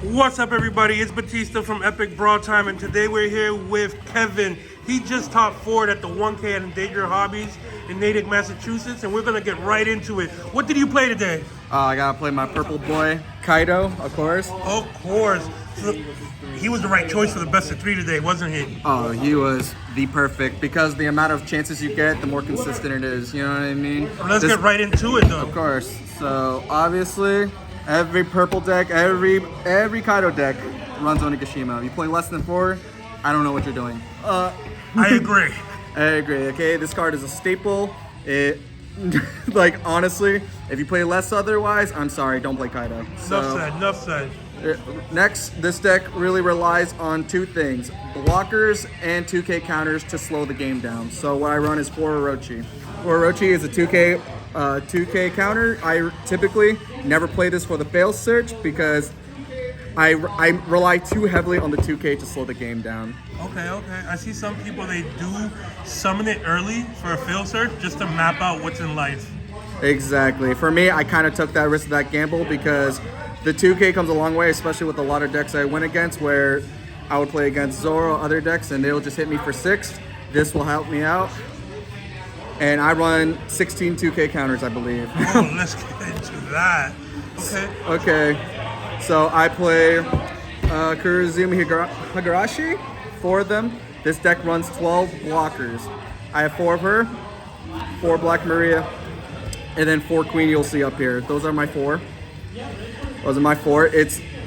What's up, everybody? It's Batista from Epic Broad Time, and today we're here with Kevin. He just top 4 at the 1K at Endangered Hobbies in Natick, Massachusetts, and we're gonna get right into it. What did you play today? I gotta play my purple boy, Kaido, of course. Of course. So, he was the right choice for the best of 3 today, wasn't he? Oh, he was the perfect, because the amount of chances you get, the more consistent it is, you know what I mean? Let's get right into it, though. Of course. So, obviously, every purple deck, every Kaido deck runs Onigashima. If you play less than 4, I don't know what you're doing. I agree. I agree, okay? This card is a staple. It, like, honestly, if you play less otherwise, I'm sorry, don't play Kaido. Enough said. Next, this deck really relies on 2 things, blockers and 2K counters to slow the game down. So what I run is 4 Orochi. 4 Orochi is a 2K counter. I typically never play this for the fail search because I rely too heavily on the 2K to slow the game down. Okay. I see some people, they do summon it early for a fail search just to map out what's in life. Exactly. For me, I kind of took that risk of that gamble because the 2K comes a long way, especially with a lot of decks I went against where I would play against Zoro, other decks, and they'll just hit me for 6. This will help me out. And I run 16 2K counters, I believe. Oh, let's get into that. Okay. So I play Kurozumi Higurashi, 4 of them. This deck runs 12 blockers. I have 4 of her, 4 Black Maria, and then 4 Queen you'll see up here. Those are my 4.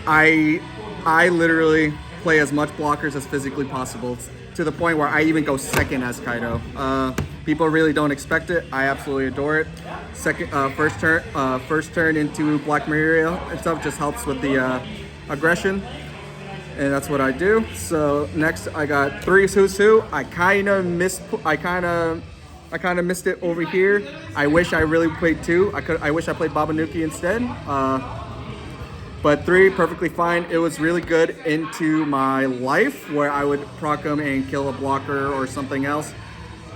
I literally play as much blockers as physically possible to the point where I even go second as Kaido. People really don't expect it. I absolutely adore it. First turn into Black Maria and stuff just helps with the aggression, and that's what I do. So next I got 3 Who's Who. I kind of missed it over here. I wish I really played 2. I wish I played Babanuki instead. But 3, perfectly fine. It was really good into my life where I would proc him and kill a blocker or something else.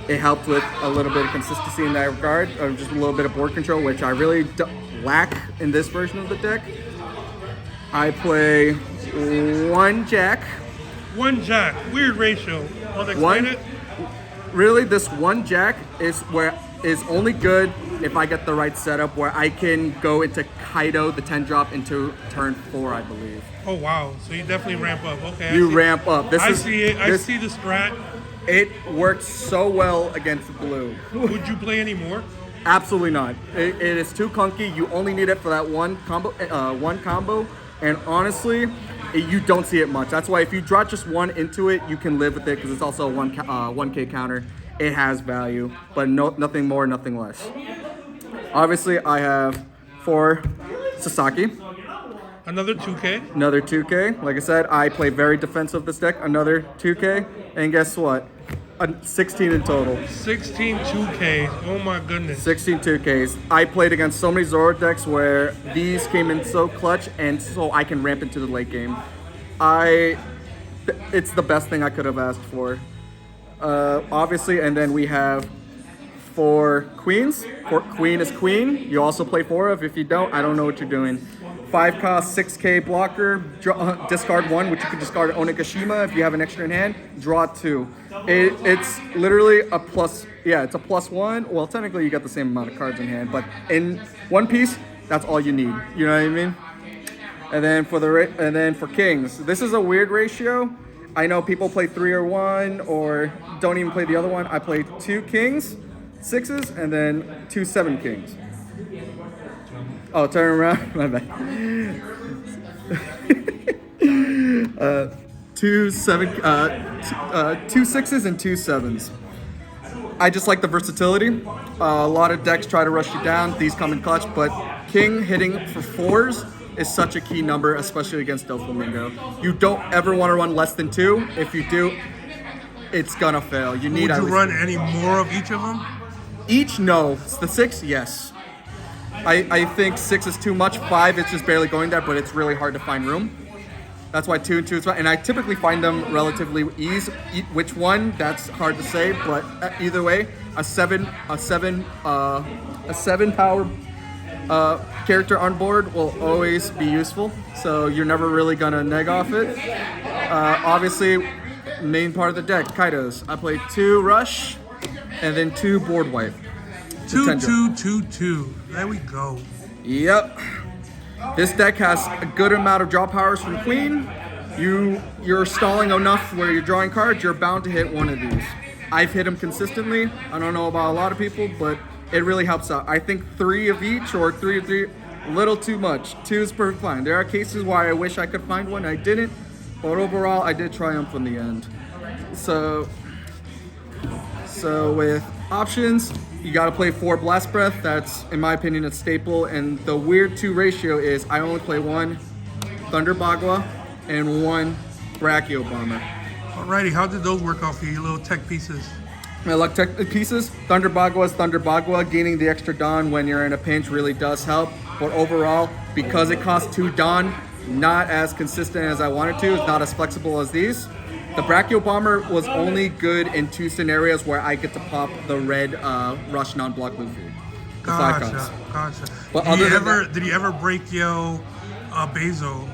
It helped with a little bit of consistency in that regard, or just a little bit of board control, which I really lack in this version of the deck. I play 1 Jack. 1 Jack, weird ratio. Want to explain it? Really, this 1 Jack is only good if I get the right setup where I can go into Kaido, the 10 drop, into turn 4, I believe. Oh wow, so you definitely ramp up. Okay. You ramp up. I see it. I see the strat. It works so well against blue. Would you play any more? Absolutely not. It is too clunky. You only need it for that one combo, and honestly, you don't see it much. That's why if you drop just 1 into it, you can live with it because it's also a 1K counter. It has value, but nothing more, nothing less. Obviously, I have 4 Sasaki. Another 2K. Another 2K. Like I said, I play very defensive this deck. Another 2K. And guess what? 16 in total. 16 2Ks. Oh my goodness. 16 2Ks. I played against so many Zoro decks where these came in so clutch, and so I can ramp into the late game. It's the best thing I could have asked for. Obviously, and then we have 4 queens. Queen is queen. You also play 4 of. If you don't, I don't know what you're doing. 5 cost, 6K blocker. Discard 1, which you could discard Onigashima if you have an extra in hand. Draw 2. It's literally a plus. Yeah, it's a +1. Well, technically you got the same amount of cards in hand, but in one piece, that's all you need. You know what I mean? And then for kings, this is a weird ratio. I know people play 3 or 1 or don't even play the other one. I play 2 kings, 6s, and then 2 7 kings. Oh, turn around. My bad. 2 6s and 2 7s. I just like the versatility. A lot of decks try to rush you down. These come in clutch, but king hitting for 4s is such a key number, especially against Doflamingo. You don't ever want to run less than 2. If you do, it's gonna fail. You need. Would you run any more of each of them? Each, no. It's the 6, yes. I think 6 is too much. 5, it's just barely going there, but it's really hard to find room. That's why 2 and 2 is fine. And I typically find them relatively easy. Which one? That's hard to say. But either way, a 7 power Character on board will always be useful, so you're never really gonna neg off it. Obviously, main part of the deck, Kaidos. I play 2 rush, and then 2 board wipe. 2-2-2-2. There we go. Yep. This deck has a good amount of draw powers from Queen. You're stalling enough where you're drawing cards, you're bound to hit one of these. I've hit them consistently. I don't know about a lot of people, but it really helps out. I think 3 of each or 3 of 3, a little too much. 2 is perfect fine. There are cases where I wish I could find one, I didn't, but overall I did triumph in the end. So with options, you gotta play 4 Blast Breath. That's, in my opinion, a staple. And the weird 2 ratio is I only play 1 Thunder Bagua and 1 Brachio Bomber. Alrighty, how did those work out for you, your little tech pieces? My luck tech pieces, Thunder Bagua is Thunder Bagua. Gaining the extra Dawn when you're in a pinch really does help. But overall, because it costs 2 Dawn, not as consistent as I wanted to, it's not as flexible as these. The Brachio Bomber was only good in 2 scenarios where I get to pop the red Rush non-block Luffy. Gotcha. But Did he ever break yo Basil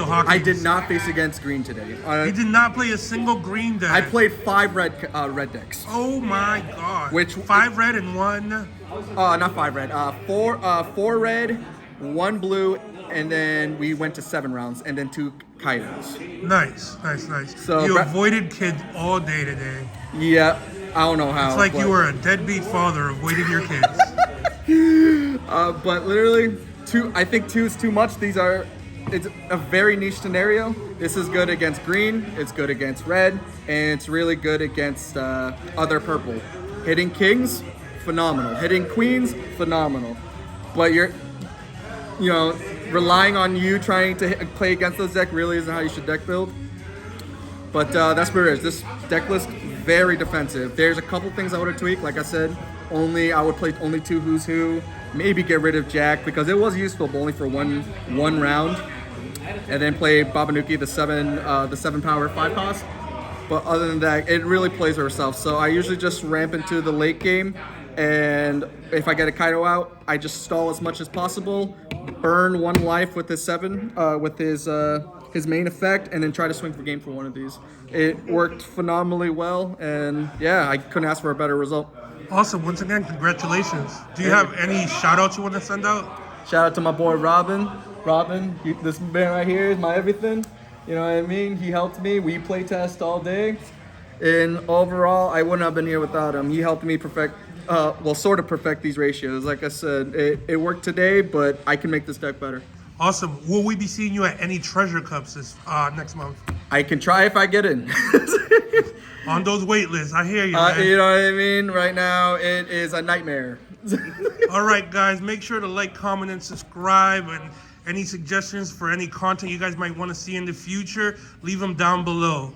Hawkins? I did not face against green today. He did not play a single green deck. I played 5 red decks. Oh my god. Which 5 red and 1? Not 5 red. 4 red, 1 blue, and then we went to 7 rounds, and then 2 Kaidos. Nice. So you avoided kids all day today. Yeah, I don't know how. It's like you were a deadbeat father avoiding your kids. But literally, 2. I think 2 is too much. It's a very niche scenario. This is good against green, it's good against red, and it's really good against other purple. Hitting kings, phenomenal. Hitting queens, phenomenal. But relying on you trying to play against those deck really isn't how you should deck build. But that's what it is. This deck list, very defensive. There's a couple things I would have tweaked. Like I said, I would play only 2 Who's Who. Maybe get rid of Jack because it was useful, but only for one round. And then play Babanuki, the 7 power 5 cost. But other than that, it really plays herself. So I usually just ramp into the late game, and if I get a Kaido out, I just stall as much as possible, burn 1 life with his 7, with his main effect, and then try to swing for game for one of these. It worked phenomenally well, and yeah, I couldn't ask for a better result. Awesome. Once again, congratulations. Do you have any shout-outs you want to send out? Shout out to my boy Robin. Robin, this man right here is my everything. You know what I mean? He helped me. We play test all day. And overall, I wouldn't have been here without him. He helped me sort of perfect these ratios. Like I said, it worked today, but I can make this deck better. Awesome. Will we be seeing you at any treasure cups this next month? I can try if I get in. On those wait lists, I hear you, man. You know what I mean? Right now, it is a nightmare. All right, guys, make sure to like, comment, and subscribe. And any suggestions for any content you guys might want to see in the future, leave them down below.